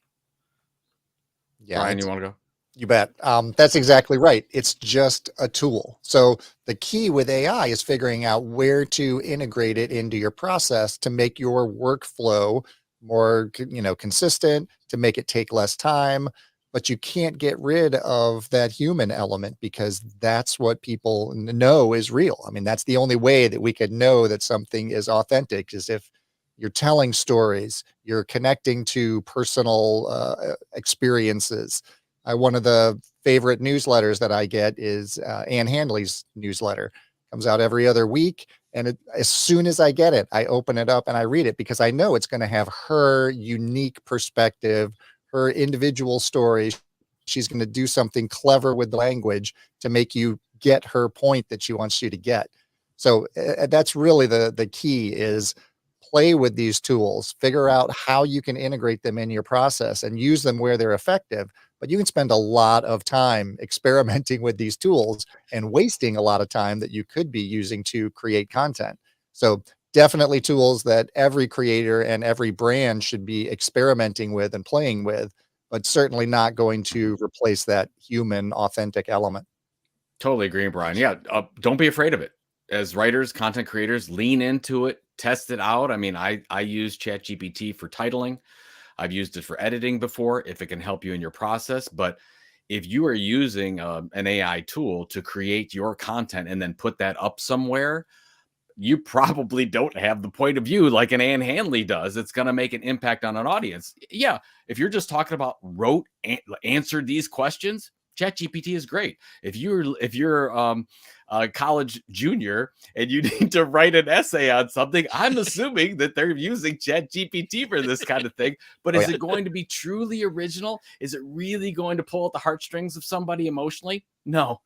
Yeah, Brian, you want to go? you bet. That's exactly right. It's just a tool. So the key with AI is figuring out where to integrate it into your process to make your workflow more, consistent, to make it take less time. But you can't get rid of that human element, because that's what people know is real. I mean, that's the only way that we could know that something is authentic, is if you're telling stories, you're connecting to personal experiences. One of the favorite newsletters that I get is Ann Handley's newsletter. Comes out every other week, and as soon as I get it, I open it up and I read it, because I know it's going to have her unique perspective, her individual story. She's going to do something clever with the language to make you get her point that she wants you to get. So that's really the key, is play with these tools, figure out how you can integrate them in your process and use them where they're effective. But you can spend a lot of time experimenting with these tools and wasting a lot of time that you could be using to create content. So definitely tools that every creator and every brand should be experimenting with and playing with, but certainly not going to replace that human authentic element. Totally agree, Brian. Yeah, don't be afraid of it. As writers, content creators, lean into it, test it out. I mean, I use ChatGPT for titling. I've used it for editing before, if it can help you in your process. But if you are using an AI tool to create your content and then put that up somewhere, you probably don't have the point of view like an Ann Handley does. It's going to make an impact on an audience. Yeah, if you're just talking about answered these questions, ChatGPT is great. If you're a college junior and you need to write an essay on something, I'm assuming that they're using ChatGPT for this kind of thing. But Oh, is yeah. it going to be truly original? Is it really going to pull at the heartstrings of somebody emotionally? No,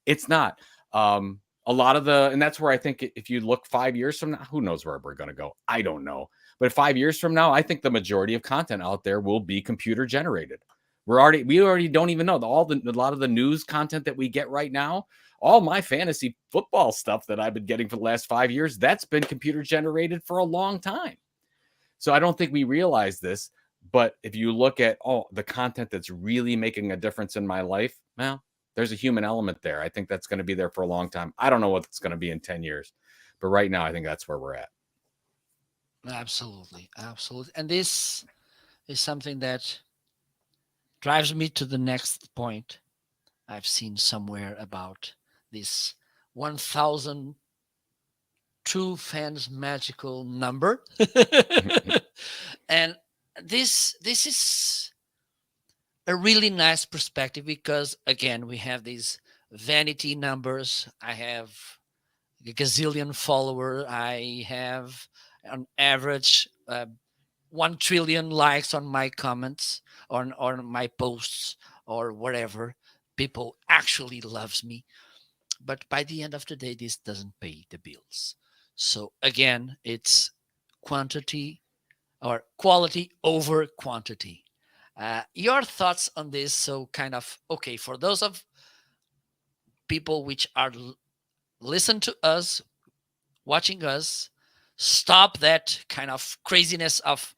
it's not. A lot of and that's where I think if you look 5 years from now, who knows where we're going to go? I don't know. But 5 years from now, I think the majority of content out there will be computer generated. We already don't even know a lot of the news content that we get right now. All my fantasy football stuff that I've been getting for the last 5 years, that's been computer generated for a long time. So I don't think we realize this. But if you look at the content that's really making a difference in my life, well, there's a human element there. I think that's going to be there for a long time. I don't know what it's going to be in 10 years. But right now, I think that's where we're at. Absolutely. Absolutely. And this is something that drives me to the next point. I've seen somewhere about this 1,000 true fans magical number. And this is a really nice perspective because again we have these vanity numbers. I have a gazillion follower. I have on average 1 trillion likes on my comments on my posts or whatever. People actually loves me, but by the end of the day this doesn't pay the bills. So again, it's quantity or quality over quantity. Your thoughts on this? So kind of okay for those of people which are listen to us, watching us, stop that kind of craziness of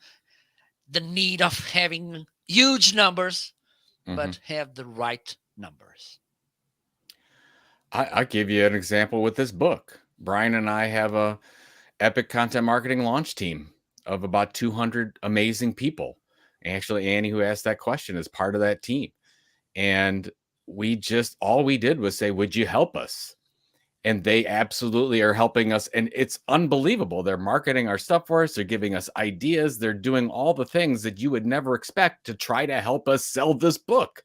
the need of having huge numbers, but have the right numbers. I'll give you an example with this book. Brian and I have a epic content marketing launch team of about 200 amazing people. Actually, Annie, who asked that question, is part of that team. And all we did was say, would you help us? And they absolutely are helping us. And it's unbelievable. They're marketing our stuff for us. They're giving us ideas. They're doing all the things that you would never expect to try to help us sell this book.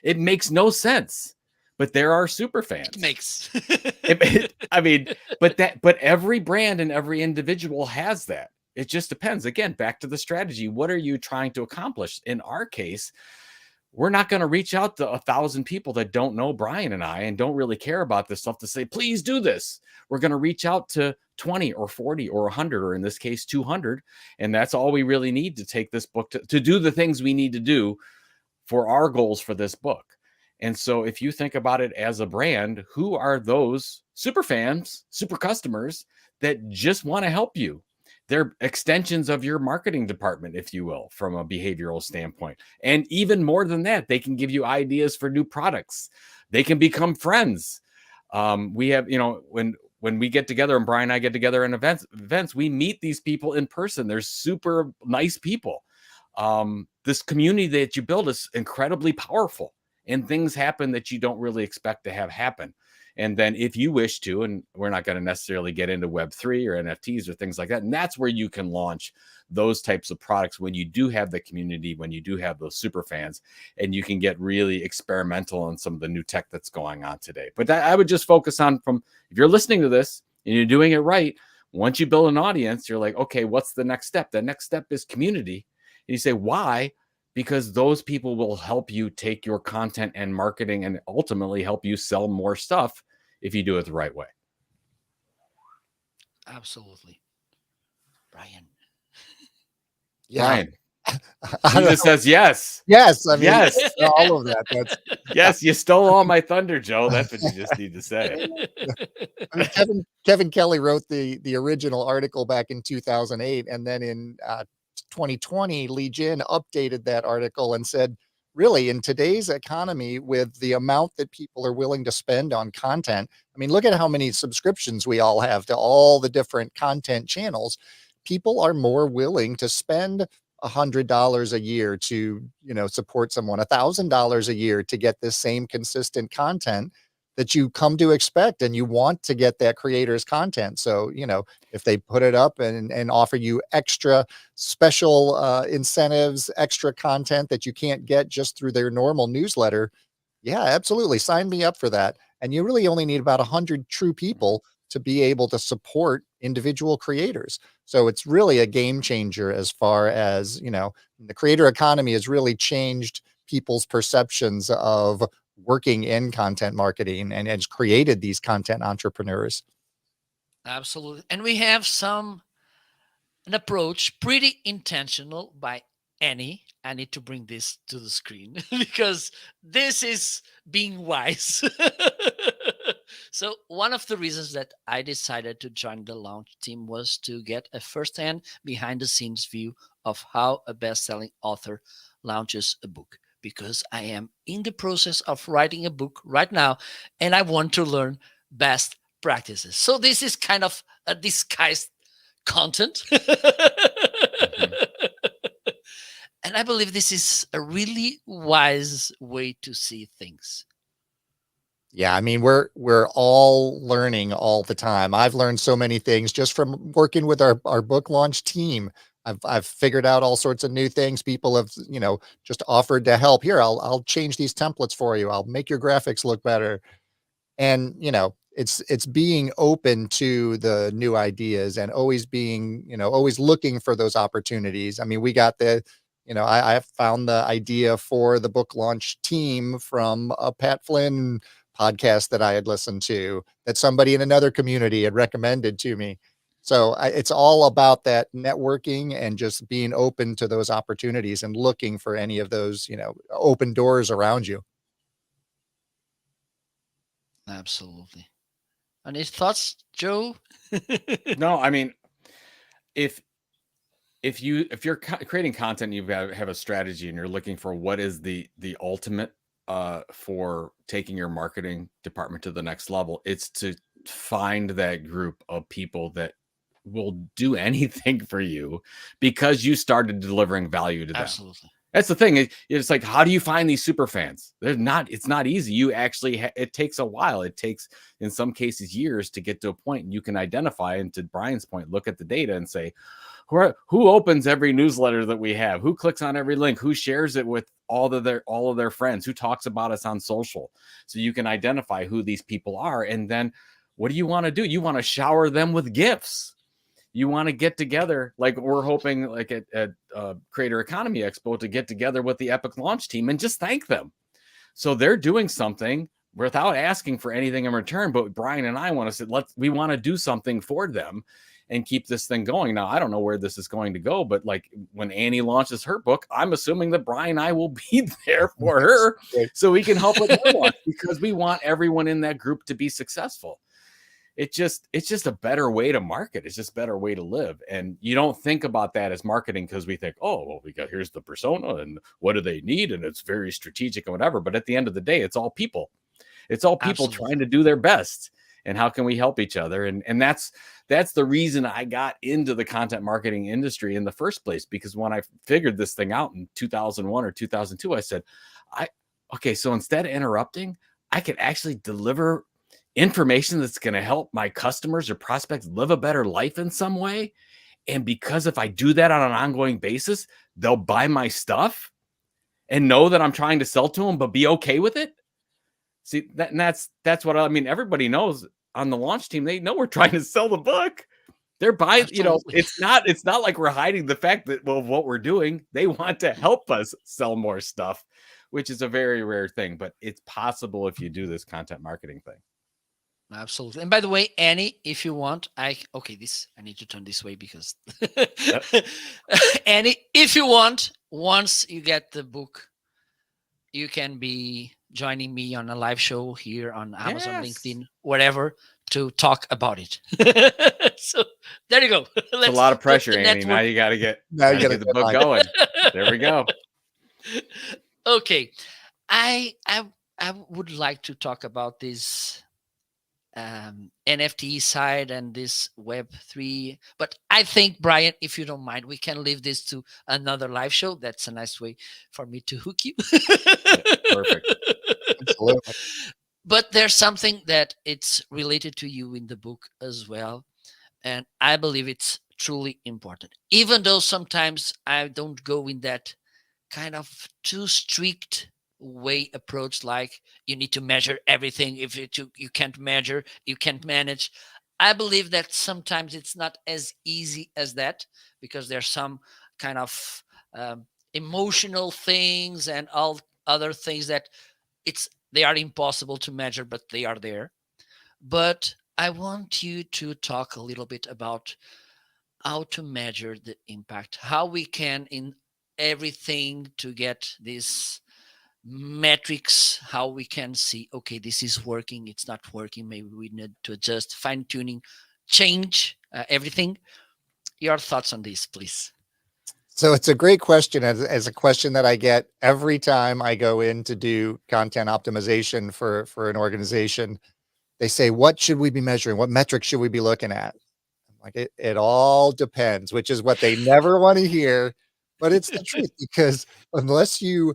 It makes no sense. But there are super fans. It makes. But every brand and every individual has that. It just depends. Again, back to the strategy. What are you trying to accomplish? In our case, we're not going to reach out to 1,000 people that don't know Brian and I and don't really care about this stuff to say, please do this. We're going to reach out to 20 or 40 or 100, or in this case, 200. And that's all we really need to take this book to do the things we need to do for our goals for this book. And so if you think about it as a brand, who are those super fans, super customers that just want to help you? They're extensions of your marketing department, if you will, from a behavioral standpoint. And even more than that, they can give you ideas for new products. They can become friends. We have, when we get together and Brian and I get together in events, we meet these people in person. They're super nice people. This community that you build is incredibly powerful. And things happen that you don't really expect to have happen. And then if you wish to, and we're not going to necessarily get into Web3 or NFTs or things like that, and that's where you can launch those types of products when you do have the community, when you do have those super fans, and you can get really experimental on some of the new tech that's going on today. But I would just focus on if you're listening to this and you're doing it right, once you build an audience, you're like, okay, what's the next step? The next step is community. And you say, why? Because those people will help you take your content and marketing and ultimately help you sell more stuff if you do it the right way. Absolutely. Brian. Yeah. Brian. He just says yes. Yes. I mean, yes. All of that. That's yes. You stole all my thunder, Joe. That's what you just need to say. I mean, Kevin Kelly wrote the original article back in 2008. And then in 2020, Lee Jin updated that article and said, really, in today's economy, with the amount that people are willing to spend on content, I mean, look at how many subscriptions we all have to all the different content channels. People are more willing to spend $100 a year to, support someone, $1,000 a year to get this same consistent content that you come to expect, and you want to get that creator's content. So, if they put it up and offer you extra special incentives, extra content that you can't get just through their normal newsletter, Yeah, absolutely. Sign me up for that. And you really only need about 100 true people to be able to support individual creators. So it's really a game changer as far as, the creator economy has really changed people's perceptions of working in content marketing and has created these content entrepreneurs. Absolutely. And we have an approach pretty intentional by Annie. I need to bring this to the screen because this is being wise. So, one of the reasons that I decided to join the launch team was to get a first hand, behind the scenes view of how a best selling author launches a book. Because I am in the process of writing a book right now and I want to learn best practices. So, this is kind of a disguised content. Mhm. And I believe this is a really wise way to see things. Yeah, I mean, we're all learning all the time. I've learned so many things just from working with our book launch team. I've figured out all sorts of new things. People have, just offered to help. Here, I'll change these templates for you. I'll make your graphics look better. And, it's being open to the new ideas and always being, always looking for those opportunities. I mean, we got I found the idea for the book launch team from a Pat Flynn podcast that I had listened to that somebody in another community had recommended to me. So it's all about that networking and just being open to those opportunities and looking for any of those, open doors around you. Absolutely. Any thoughts, Joe? No, I mean, if if you're creating content, you've got to have a strategy, and you're looking for what is the ultimate for taking your marketing department to the next level. It's to find that group of people that will do anything for you because you started delivering value to them. Absolutely. That's the thing. It's like, how do you find these super fans? It's not easy. You actually, it takes a while. It takes, in some cases, years to get to a point, and you can identify. And to Brian's point, look at the data and say, who opens every newsletter that we have? Who clicks on every link? Who shares it with all of their friends? Who talks about us on social? So you can identify who these people are. And then what do you want to do? You want to shower them with gifts. You want to get together, like we're hoping, like at Creator Economy Expo, to get together with the Epic launch team and just thank them. So they're doing something without asking for anything in return. But Brian and I want to say, we want to do something for them and keep this thing going. Now, I don't know where this is going to go, but like when Annie launches her book, I'm assuming that Brian and I will be there for her so we can help with her launch, because we want everyone in that group to be successful. It's just a better way to market. It's just a better way to live. And you don't think about that as marketing, because we think, oh, well, here's the persona and what do they need, and it's very strategic and whatever. But at the end of the day, it's all people. It's all people Absolutely. trying to do their best. And how can we help each other? And that's the reason I got into the content marketing industry in the first place. Because when I figured this thing out in 2001 or 2002, I said, okay, so instead of interrupting, I could actually deliver information that's going to help my customers or prospects live a better life in some way. And because if I do that on an ongoing basis, they'll buy my stuff and know that I'm trying to sell to them, but be okay with it. See, that's what I mean. Everybody knows on the launch team, they know we're trying to sell the book. They're buying, Absolutely. it's not like we're hiding the fact that, well, what we're doing. They want to help us sell more stuff, which is a very rare thing, but it's possible if you do this content marketing thing. Absolutely. And by the way, Annie, if you want, I need to turn this way because Yep. Annie, if you want, once you get the book, you can be joining me on a live show here on Amazon, Yes. LinkedIn, whatever, to talk about it. So there you go. It's a lot of pressure, Annie. Now you got to get the book going. There we go. Okay, I would like to talk about this NFT side and this Web3. But I think, Brian, if you don't mind, we can leave this to another live show. That's a nice way for me to hook you. Perfect. Absolutely. But there's something that it's related to you in the book as well. And I believe it's truly important. Even though sometimes I don't go in that kind of too strict way approach, like you need to measure everything. If you can't measure, you can't manage. I believe that sometimes it's not as easy as that, because there's some kind of emotional things and all other things that they are impossible to measure, but they are there. But I want you to talk a little bit about how to measure the impact, how we can in everything to get these metrics, how we can see, okay, this is working, it's not working, maybe we need to adjust, fine tuning, change everything. Your thoughts on this, please. So it's a great question, as a question that I get every time I go in to do content optimization for an organization. They say, "What should we be measuring? What metrics should we be looking at?" I'm like, it all depends, which is what they never want to hear, but it's the truth, because unless you've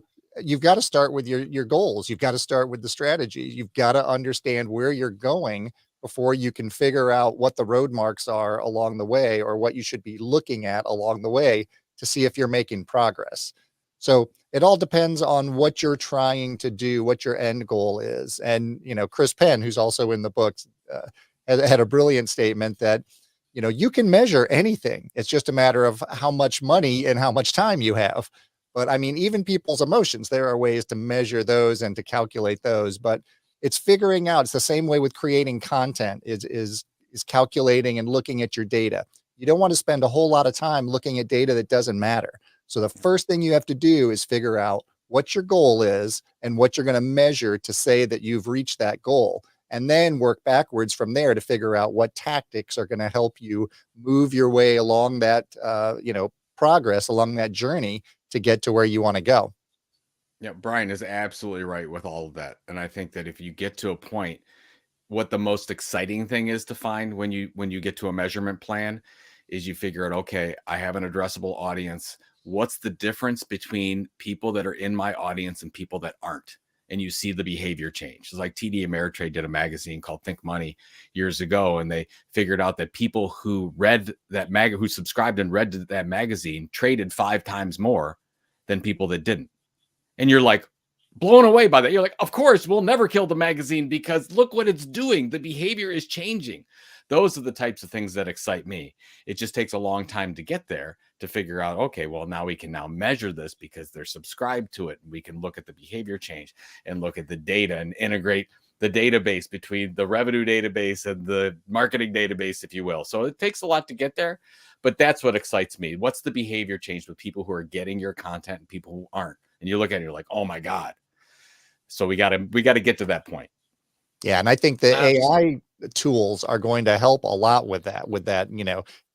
got to start with your goals, you've got to start with the strategy, you've got to understand where you're going before you can figure out what the road marks are along the way, or what you should be looking at along the way to see if you're making progress. So it all depends on what you're trying to do, what your end goal is. And, Chris Penn, who's also in the book, had a brilliant statement that, you can measure anything. It's just a matter of how much money and how much time you have. But I mean, even people's emotions, there are ways to measure those and to calculate those. But it's figuring out, it's the same way with creating content, is calculating and looking at your data. You don't want to spend a whole lot of time looking at data that doesn't matter. So the first thing you have to do is figure out what your goal is and what you're going to measure to say that you've reached that goal, and then work backwards from there to figure out what tactics are going to help you move your way along that, progress along that journey to get to where you want to go. Yeah, Brian is absolutely right with all of that. And I think that if you get to a point, what the most exciting thing is to find when you get to a measurement plan is you figure out, okay, I have an addressable audience. What's the difference between people that are in my audience and people that aren't? And you see the behavior change. It's like TD Ameritrade did a magazine called Think Money years ago, and they figured out that people who read that who subscribed and read that magazine traded 5 times more than people that didn't. And you're like blown away by that. You're like, of course, we'll never kill the magazine because look what it's doing. The behavior is changing. Those are the types of things that excite me. It just takes a long time to get there, to figure out, okay, well, now we can now measure this because they're subscribed to it. And we can look at the behavior change and look at the data and integrate the database between the revenue database and the marketing database, if you will. So it takes a lot to get there, but that's what excites me. What's the behavior change with people who are getting your content and people who aren't? And you look at it, you're like, oh my God. So we gotta get to that point. Yeah, and I think the Absolutely. AI tools are going to help a lot with that,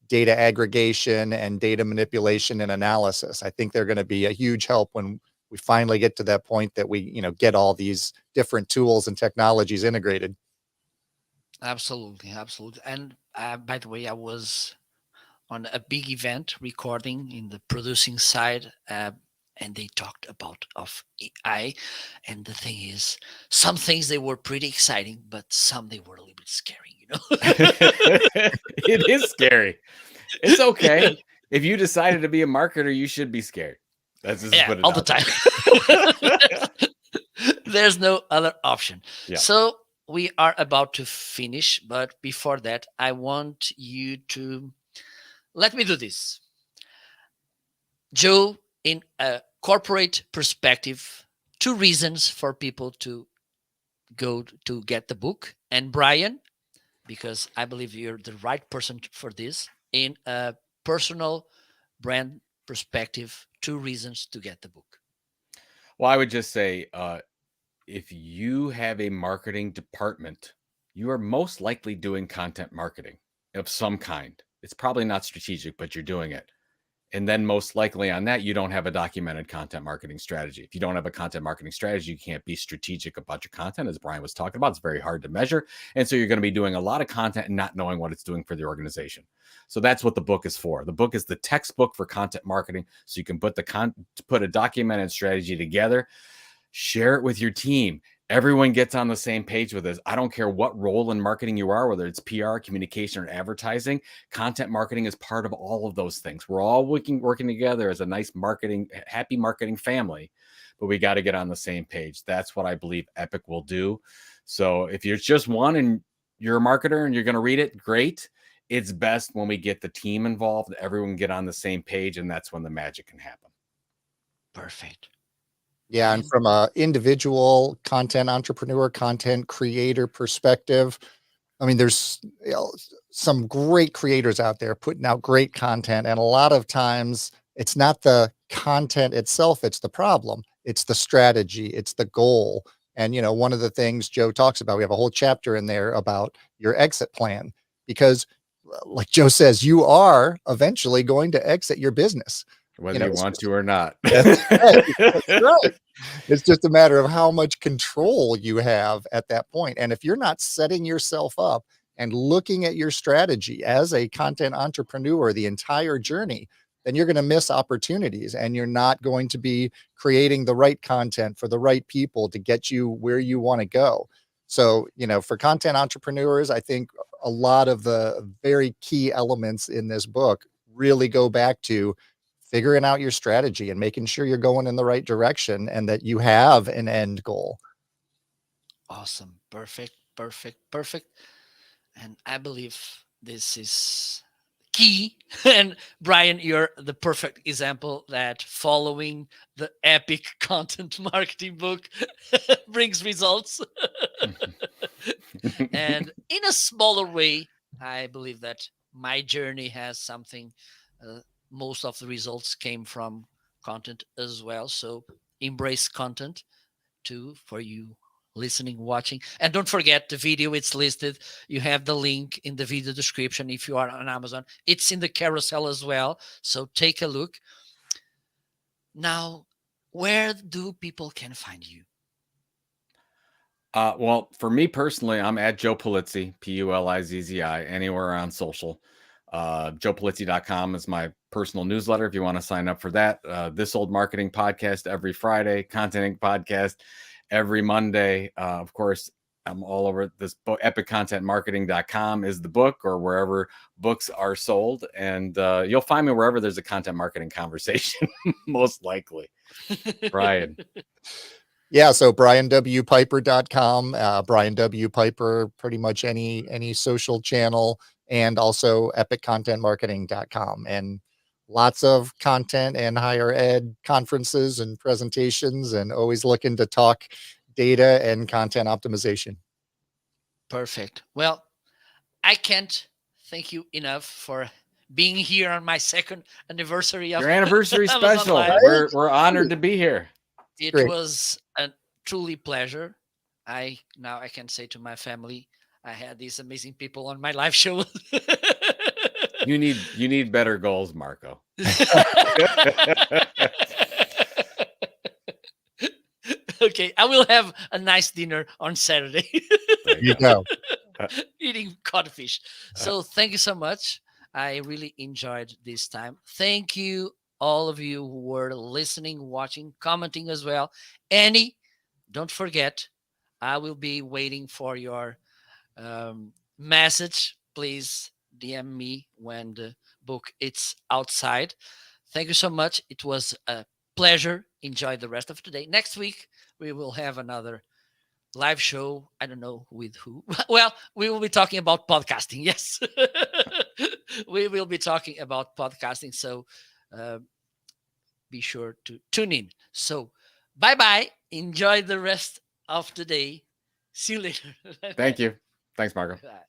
data aggregation and data manipulation and analysis. I think they're going to be a huge help when we finally get to that point that we, get all these different tools and technologies integrated. Absolutely, absolutely. And by the way, I was on a big event recording in the producing side, and they talked about of AI. And the thing is, some things they were pretty exciting, but some they were a little bit scary. It is scary. It's okay. If you decided to be a marketer, you should be scared. Let's just Yeah, put it all the out there. time. There's no other option. Yeah. So we are about to finish, but before that, I want you to let me do this. Joe, in a corporate perspective, 2 reasons for people to go to get the book. And Brian, because I believe you're the right person for this, in a personal brand perspective, 2 reasons to get the book. Well, I would just say, if you have a marketing department, you are most likely doing content marketing of some kind. It's probably not strategic, but you're doing it. And then most likely on that, you don't have a documented content marketing strategy. If you don't have a content marketing strategy, you can't be strategic about your content. As Brian was talking about, it's very hard to measure. And so you're going to be doing a lot of content and not knowing what it's doing for the organization. So that's what the book is for. The book is the textbook for content marketing. So you can put a documented strategy together, share it with your team, everyone gets on the same page with this. I don't care what role in marketing you are, whether it's PR, communication, or advertising. Content marketing is part of all of those things. We're all working together as a nice happy marketing family, but we got to get on the same page. That's what I believe Epic will do. So if you're just one and you're a marketer and you're going to read it, great. It's best when we get the team involved, everyone get on the same page, and that's when the magic can happen. Perfect. Yeah, and And from a individual content entrepreneur, content creator perspective, I mean, there's some great creators out there putting out great content, and a lot of times it's not the content itself, it's the problem. It's the strategy, it's the goal. And one of the things Joe talks about, we have a whole chapter in there about your exit plan because like Joe says, you are eventually going to exit your business. Whether you want to or not. That's right. That's right. It's just a matter of how much control you have at that point. And if you're not setting yourself up and looking at your strategy as a content entrepreneur the entire journey, then you're going to miss opportunities and you're not going to be creating the right content for the right people to get you where you want to go. So, for content entrepreneurs, I think a lot of the very key elements in this book really go back to figuring out your strategy and making sure you're going in the right direction and that you have an end goal. awesome. Perfect. Perfect. Perfect. And I believe this is key. And Brian, you're the perfect example that following the epic content marketing book brings results. And in a smaller way, I believe that my journey has something. Uh, Most of the results came from content as well. So embrace content too for you listening, watching. And don't forget the video, it's listed. You have the link in the video description if you are on Amazon. It's in the carousel as well. So take a look. Now, where do people can find you? Well, for me personally, I'm at Joe Pulizzi, Pulizzi, anywhere on social. JoePulizzi.com is my personal newsletter if you want to sign up for that. This Old Marketing podcast every Friday, Content Inc. podcast every Monday. Of course, I'm all over this book. EpicContentMarketing.com is the book, or wherever books are sold. And you'll find me wherever there's a content marketing conversation, most likely. Brian. Yeah, so BrianWPiper.com, Brian W. Piper, pretty much any social channel, and also EpicContentMarketing.com. And lots of content and higher ed conferences and presentations, and always looking to talk data and content optimization. Perfect. Well, I can't thank you enough for being here on my second anniversary of Your anniversary Amazon special. Live. We're honored to be here. It Great. was a truly pleasure. I can say to my family, I had these amazing people on my live show. You need better goals, Marco. Okay, I will have a nice dinner on Saturday. There you go. Eating codfish. So thank you so much. I really enjoyed this time. Thank you, all of you who were listening, watching, commenting as well. Annie, don't forget, I will be waiting for your message. Please DM me when the book it's outside. Thank you so much. It was a pleasure. Enjoy the rest of today. Next week we will have another live show. I don't know with who. Well, we will be talking about podcasting. Yes, we will be talking about podcasting. So uh, be sure to tune in. So bye bye. Enjoy the rest of the day. See you later. Thank you. Thanks, Marco. Bye.